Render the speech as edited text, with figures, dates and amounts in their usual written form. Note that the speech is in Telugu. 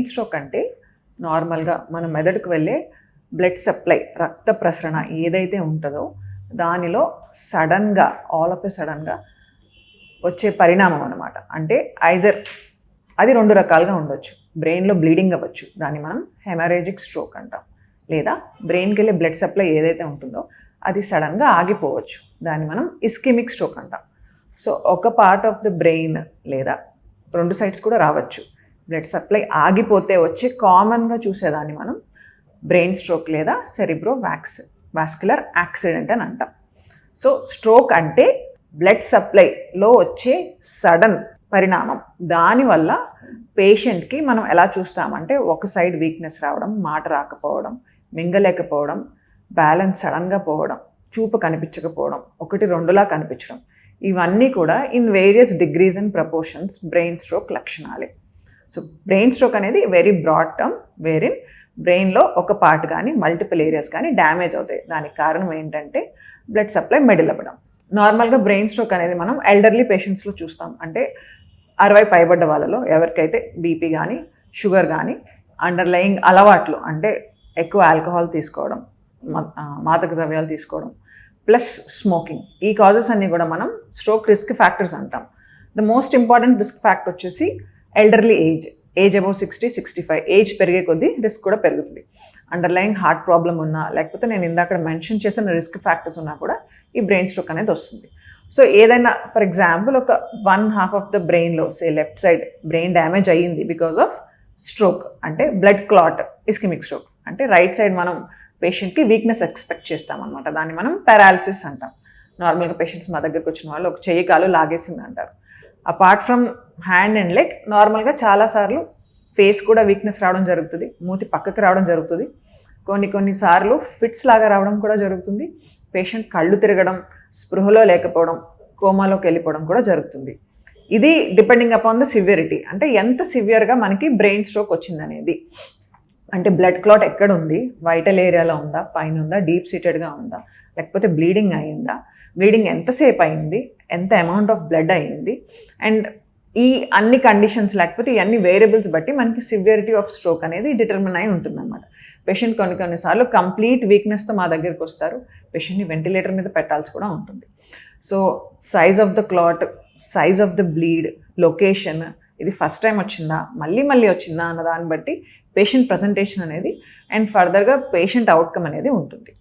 బ్రెయిన్ స్ట్రోక్ అంటే నార్మల్గా మన మెదడుకు వెళ్ళే బ్లడ్ సప్లై, రక్త ప్రసరణ ఏదైతే ఉంటుందో దానిలో సడన్గా సడన్గా వచ్చే పరిణామం అనమాట. అంటే ఐదర్ అది 2 రకాలుగా ఉండొచ్చు. బ్రెయిన్లో బ్లీడింగ్ అవ్వచ్చు, దాన్ని మనం హెమరేజిక్ స్ట్రోక్ అంటాం. లేదా బ్రెయిన్కి వెళ్ళే బ్లడ్ సప్లై ఏదైతే ఉంటుందో అది సడన్గా ఆగిపోవచ్చు, దాన్ని మనం ఇస్కెమిక్ స్ట్రోక్ అంటాం. సో ఒక పార్ట్ ఆఫ్ ద బ్రెయిన్ లేదా 2 సైడ్స్ కూడా రావచ్చు. బ్లడ్ సప్లై ఆగిపోతే వచ్చే కామన్గా చూసేదాన్ని మనం బ్రెయిన్ స్ట్రోక్ లేదా వాస్కులర్ యాక్సిడెంట్ అని అంటాం. సో స్ట్రోక్ అంటే బ్లడ్ సప్లైలో వచ్చే సడన్ పరిణామం. దానివల్ల పేషెంట్కి మనం ఎలా చూస్తామంటే ఒక సైడ్ వీక్నెస్ రావడం, మాట రాకపోవడం, మింగలేకపోవడం, బ్యాలెన్స్ సడన్గా పోవడం, చూపు కనిపించకపోవడం, 1-2లా కనిపించడం, ఇవన్నీ కూడా in various degrees and proportions brain stroke లక్షణాలే. సో బ్రెయిన్ స్ట్రోక్ అనేది వెరీ బ్రాడ్ టర్మ్ వేరిన్ బ్రెయిన్లో ఒక పార్ట్ కానీ మల్టిపుల్ ఏరియాస్ కానీ డ్యామేజ్ అవుతాయి. దానికి కారణం ఏంటంటే బ్లడ్ సప్లై మెడిలవ్వడం. నార్మల్గా బ్రెయిన్ స్ట్రోక్ అనేది మనం ఎల్డర్లీ పేషెంట్స్లో చూస్తాం. అంటే 60 పైబడ్డ వాళ్ళలో ఎవరికైతే బీపీ కానీ షుగర్ కానీ అండర్లయింగ్ అలవాట్లు అంటే ఎక్కువ ఆల్కహాల్ తీసుకోవడం, మాదక ద్రవ్యాలు తీసుకోవడం ప్లస్ స్మోకింగ్, ఈ కాజెస్ అన్నీ కూడా మనం స్ట్రోక్ రిస్క్ ఫ్యాక్టర్స్ అంటాం. The most important risk factor వచ్చేసి ఎల్డర్లీ ఏజ్ అబౌవ్ 60-65 ఏజ్ పెరిగే కొద్దీ రిస్క్ కూడా పెరుగుతుంది. అండర్లయింగ్ హార్ట్ ప్రాబ్లం ఉన్నా, లేకపోతే నేను ఇందాక మెన్షన్ చేసిన రిస్క్ ఫ్యాక్టర్స్ ఉన్నా కూడా ఈ బ్రెయిన్ స్ట్రోక్ అనేది వస్తుంది. సో ఏదైనా ఫర్ ఎగ్జాంపుల్ ఒక 1/2 ఆఫ్ ద బ్రెయిన్లో లెఫ్ట్ సైడ్ బ్రెయిన్ డ్యామేజ్ అయ్యింది బికాజ్ ఆఫ్ స్ట్రోక్, అంటే బ్లడ్ క్లాట్ ఇస్కెమిక్ స్ట్రోక్. అంటే రైట్ సైడ్ మనం పేషెంట్కి వీక్నెస్ ఎక్స్పెక్ట్ చేస్తామన్నమాట. దాన్ని మనం పారాలిసిస్ అంటాం. నార్మల్గా పేషెంట్స్ మా దగ్గరకు వచ్చిన వాళ్ళు ఒక చెయ్యి కాలు లాగేసింది అంటారు. Apart from hand and leg నార్మల్గా చాలాసార్లు ఫేస్ కూడా వీక్నెస్ రావడం జరుగుతుంది, మూతి పక్కకి రావడం జరుగుతుంది, కొన్నిసార్లు ఫిట్స్ లాగా రావడం కూడా జరుగుతుంది. పేషెంట్ కళ్ళు తిరగడం, స్పృహలో లేకపోవడం, కోమాలోకి వెళ్ళిపోవడం కూడా జరుగుతుంది. ఇది డిపెండింగ్ అపాన్ ద సివియరిటీ, అంటే ఎంత సివియర్గా మనకి బ్రెయిన్ స్ట్రోక్ వచ్చిందనేది. అంటే బ్లడ్ క్లాట్ ఎక్కడ ఉంది, వైటల్ ఏరియాలో ఉందా, పైన ఉందా, డీప్ సీటెడ్గా ఉందా, లేకపోతే బ్లీడింగ్ అయ్యిందా, బ్లీడింగ్ ఎంతసేపు అయింది, ఎంత అమౌంట్ ఆఫ్ బ్లడ్ అయ్యింది, అండ్ ఈ అన్ని కండిషన్స్ లేకపోతే ఈ అన్ని వేరియబుల్స్ బట్టి మనకి సివియరిటీ ఆఫ్ స్ట్రోక్ అనేది డిటర్మిన్ అయి ఉంటుందన్నమాట. పేషెంట్ కొన్నిసార్లు కంప్లీట్ వీక్నెస్తో మా దగ్గరికి వస్తారు, పేషెంట్ని వెంటిలేటర్ మీద పెట్టాల్సి కూడా ఉంటుంది. So size of the clot, size of the bleed, location, ఇది ఫస్ట్ టైం వచ్చిందా మళ్ళీ వచ్చిందా అన్న దాన్ని బట్టి పేషెంట్ ప్రజెంటేషన్ అనేది అండ్ ఫర్దర్గా పేషెంట్ అవుట్కమ్ అనేది ఉంటుంది.